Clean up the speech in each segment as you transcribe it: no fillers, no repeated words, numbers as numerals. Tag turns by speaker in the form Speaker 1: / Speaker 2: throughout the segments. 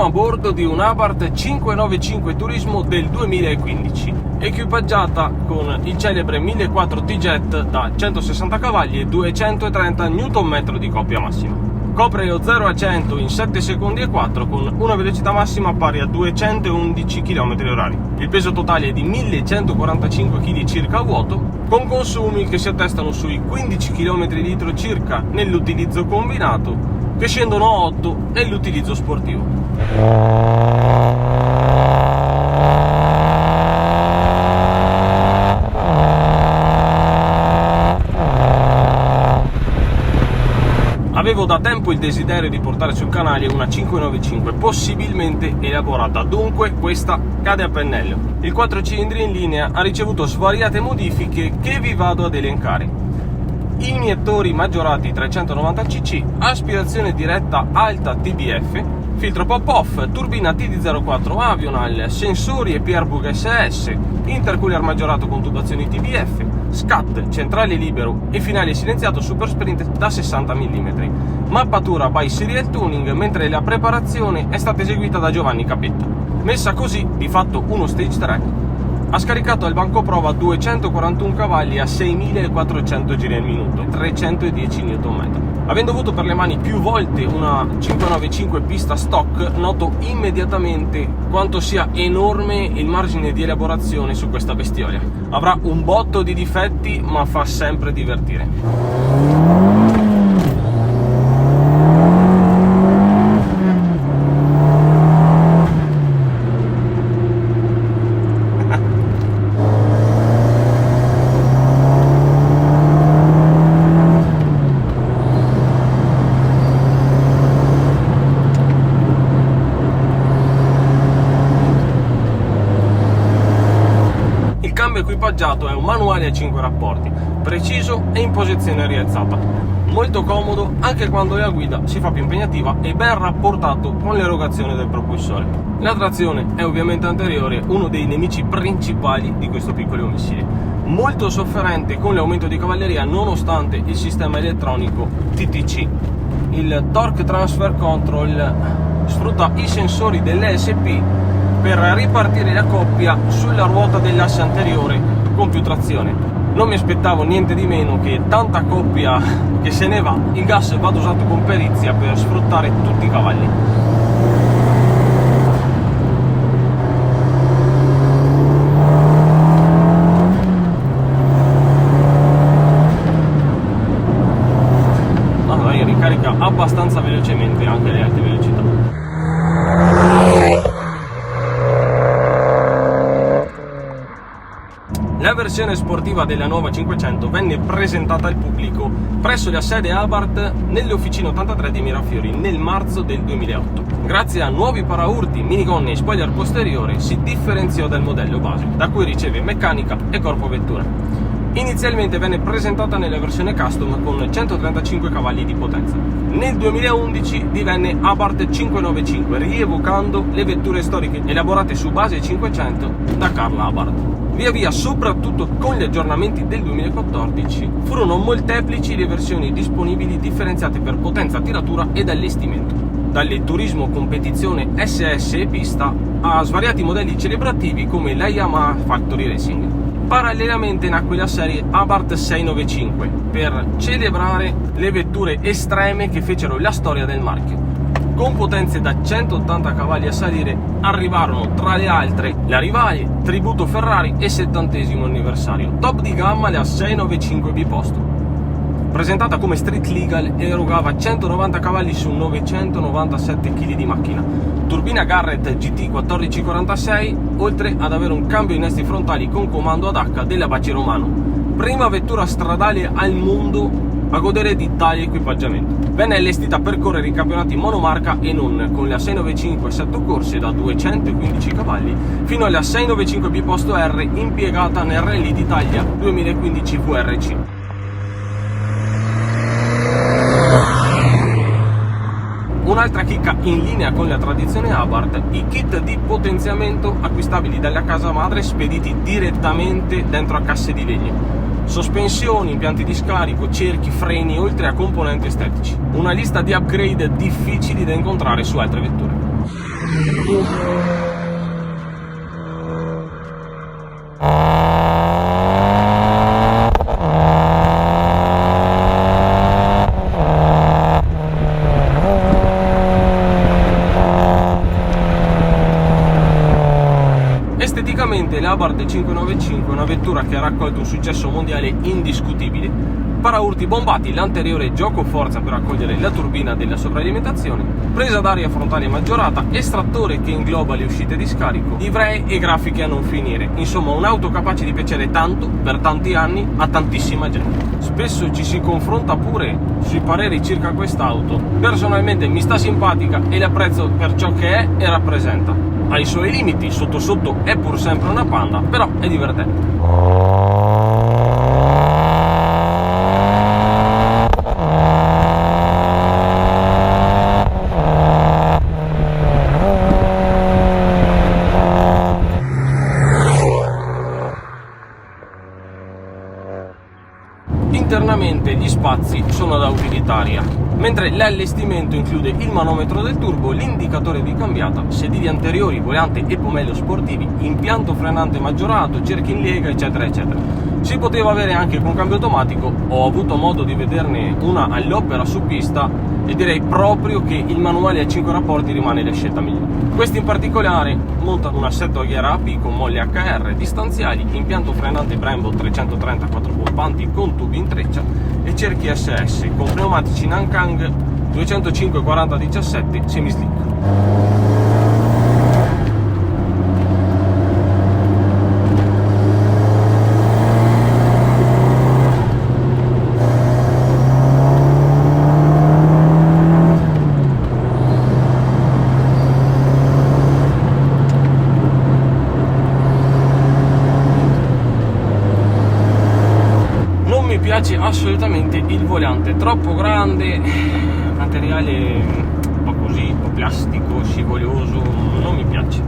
Speaker 1: siamo a bordo di un Abarth 595 Turismo del 2015, equipaggiata con il celebre 1400 T-Jet da 160 cavalli e 230 Nm di coppia massima. Copre lo 0 a 100 in 7 secondi e 4 con una velocità massima pari a 211 km/h. Il peso totale è di 1145 kg circa a vuoto, con consumi che si attestano sui 15 km/l circa nell'utilizzo combinato, che scendono a 8 nell'utilizzo sportivo. Avevo da tempo il desiderio di portare sul canale una 595 possibilmente elaborata, dunque questa cade a pennello. Il 4 cilindri in linea ha ricevuto svariate modifiche che vi vado ad elencare. Iniettori maggiorati 390 cc, aspirazione diretta alta TBF, filtro pop-off, turbina TD04 Avional, sensori e Peerbug SS, intercooler maggiorato con tubazioni TBF, SCAT, centrale libero e finale silenziato super sprint da 60 mm, mappatura by Serial Tuning, mentre la preparazione è stata eseguita da Giovanni Capetta. Messa così, di fatto uno stage track, ha scaricato al banco prova 241 cavalli a 6400 giri al minuto e 310 Nm. Avendo avuto per le mani più volte una 595 pista stock, noto immediatamente quanto sia enorme il margine di elaborazione su questa bestiola. Avrà un botto di difetti, ma fa sempre divertire. Equipaggiato è un manuale a 5 rapporti, preciso e in posizione rialzata, molto comodo anche quando la guida si fa più impegnativa e ben rapportato con l'erogazione del propulsore. La trazione è ovviamente anteriore, uno dei nemici principali di questo piccolo missile, molto sofferente con l'aumento di cavalleria nonostante il sistema elettronico TTC. Il Torque Transfer Control sfrutta i sensori dell'ESP per ripartire la coppia sulla ruota dell'asse anteriore con più trazione. Non mi aspettavo niente di meno che tanta coppia che se ne va, il gas vada usato con perizia per sfruttare tutti i cavalli. No, dai, ricarica abbastanza velocemente anche alle alte velocità. La versione sportiva della nuova 500 venne presentata al pubblico presso la sede Abarth nelle officine 83 di Mirafiori nel marzo del 2008. Grazie a nuovi paraurti, minigonne e spoiler posteriore si differenziò dal modello base, da cui riceve meccanica e corpo vettura. Inizialmente venne presentata nella versione custom con 135 cavalli di potenza. Nel 2011 divenne Abarth 595, rievocando le vetture storiche elaborate su base 500 da Karl Abarth. Via via, soprattutto con gli aggiornamenti del 2014, furono molteplici le versioni disponibili differenziate per potenza, tiratura ed allestimento, dalle turismo, competizione, SS e pista a svariati modelli celebrativi come la Yamaha Factory Racing. Parallelamente nacque la serie Abarth 695 per celebrare le vetture estreme che fecero la storia del marchio. Con potenze da 180 cavalli a salire arrivarono tra le altre la Rivale, Tributo Ferrari e 70° anniversario. Top di gamma la 695 biposto. Presentata come street legal, erogava 190 cavalli su 997 kg di macchina. Turbina Garrett GT 1446, oltre ad avere un cambio innesti frontali con comando ad H della Baci Romano. Prima vettura stradale al mondo a godere di tale equipaggiamento. Venne allestita per correre i campionati monomarca e non, con la 695 7 corse da 215 cavalli fino alla 695 biposto R impiegata nel Rally d'Italia 2015 VRC. Un'altra chicca in linea con la tradizione Abarth, i kit di potenziamento acquistabili dalla casa madre spediti direttamente dentro a casse di legno. Sospensioni, impianti di scarico, cerchi, freni, oltre a componenti estetici. Una lista di upgrade difficili da incontrare su altre vetture. Esteticamente l'Abarth 595 è una vettura che ha raccolto un successo mondiale indiscutibile. Paraurti bombati, l'anteriore gioco-forza per accogliere la turbina della sopralimentazione, presa d'aria frontale maggiorata, estrattore che ingloba le uscite di scarico, livree e grafiche a non finire. Insomma, un'auto capace di piacere tanto, per tanti anni, a tantissima gente. Spesso ci si confronta pure sui pareri circa quest'auto. Personalmente mi sta simpatica e l'apprezzo per ciò che è e rappresenta. Ha i suoi limiti, sotto sotto è pur sempre una Panda, però è divertente. Internamente gli spazi sono da utilitaria, mentre l'allestimento include il manometro del turbo, l'indicatore di cambiata, sedili anteriori, volante e pomello sportivi, impianto frenante maggiorato, cerchi in lega, eccetera eccetera. Si poteva avere anche con cambio automatico, ho avuto modo di vederne una all'opera su pista e direi proprio che il manuale a 5 rapporti rimane la scelta migliore. Questi in particolare montano un assetto a ghiera AP con molle HR, distanziali, impianto frenante Brembo 330 4 pompanti con tubi in treccia e cerchi SS con pneumatici Nankang 205/40/17 semi-slick. Piace assolutamente il volante, troppo grande, materiale un po' così, un po' plastico, scivoloso, non mi piace.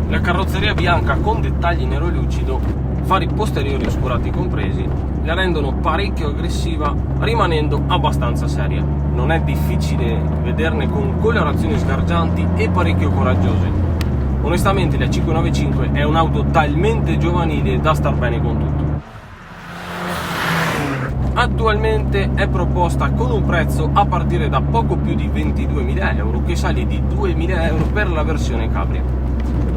Speaker 1: La carrozzeria bianca con dettagli nero lucido, fari posteriori oscurati compresi, la rendono parecchio aggressiva rimanendo abbastanza seria. Non è difficile vederne con colorazioni sgargianti e parecchio coraggiose. Onestamente la 595 è un'auto talmente giovanile da star bene con tutto. Attualmente è proposta con un prezzo a partire da poco più di 22.000 euro, che sale di 2.000 euro per la versione Cabrio.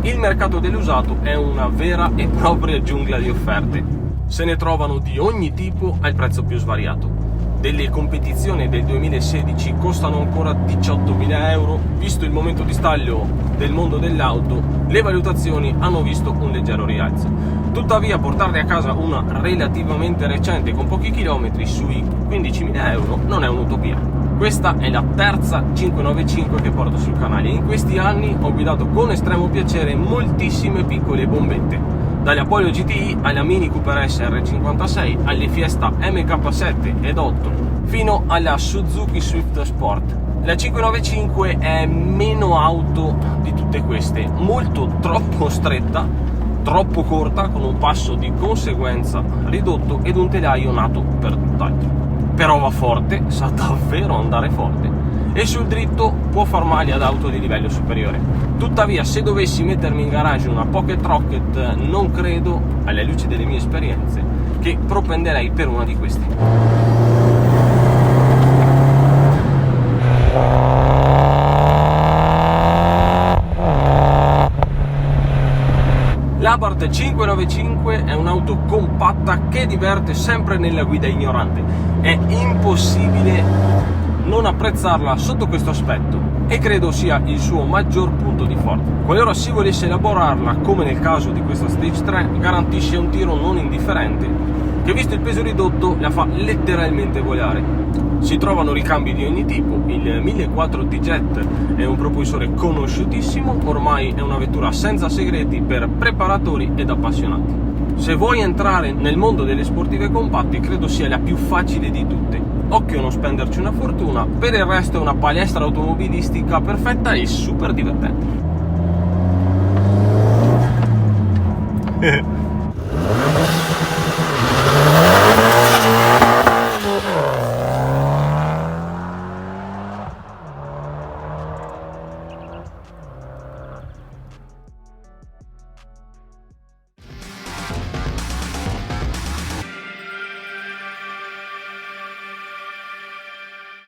Speaker 1: Il mercato dell'usato è una vera e propria giungla di offerte. Se ne trovano di ogni tipo al prezzo più svariato. Delle competizioni del 2016 costano ancora 18.000 euro, visto il momento di staglio del mondo dell'auto, le valutazioni hanno visto un leggero rialzo. Tuttavia portarne a casa una relativamente recente con pochi chilometri sui 15.000 euro non è un'utopia. Questa è la terza 595 che porto sul canale e in questi anni ho guidato con estremo piacere moltissime piccole bombette, dalle Apollo GTI alla Mini Cooper S R56 alle Fiesta MK7 ed 8 fino alla Suzuki Swift Sport. La 595 è meno auto di tutte queste, molto troppo stretta, troppo corta, con un passo di conseguenza ridotto ed un telaio nato per tutt'altro. Però va forte, sa davvero andare forte e sul dritto può far male ad auto di livello superiore. Tuttavia, se dovessi mettermi in garage una Pocket Rocket, non credo, alla luce delle mie esperienze, che propenderei per una di queste. L'Abarth 595 è un'auto compatta che diverte sempre nella guida ignorante. È impossibile non apprezzarla sotto questo aspetto e credo sia il suo maggior punto di forza. Qualora si volesse elaborarla, come nel caso di questa Stage 3, garantisce un tiro non indifferente che, visto il peso ridotto, la fa letteralmente volare. Si trovano ricambi di ogni tipo, il 1400 T-Jet è un propulsore conosciutissimo, ormai è una vettura senza segreti per preparatori ed appassionati. Se vuoi entrare nel mondo delle sportive compatte, credo sia la più facile di tutte. Occhio a non spenderci una fortuna, per il resto è una palestra automobilistica perfetta e super divertente.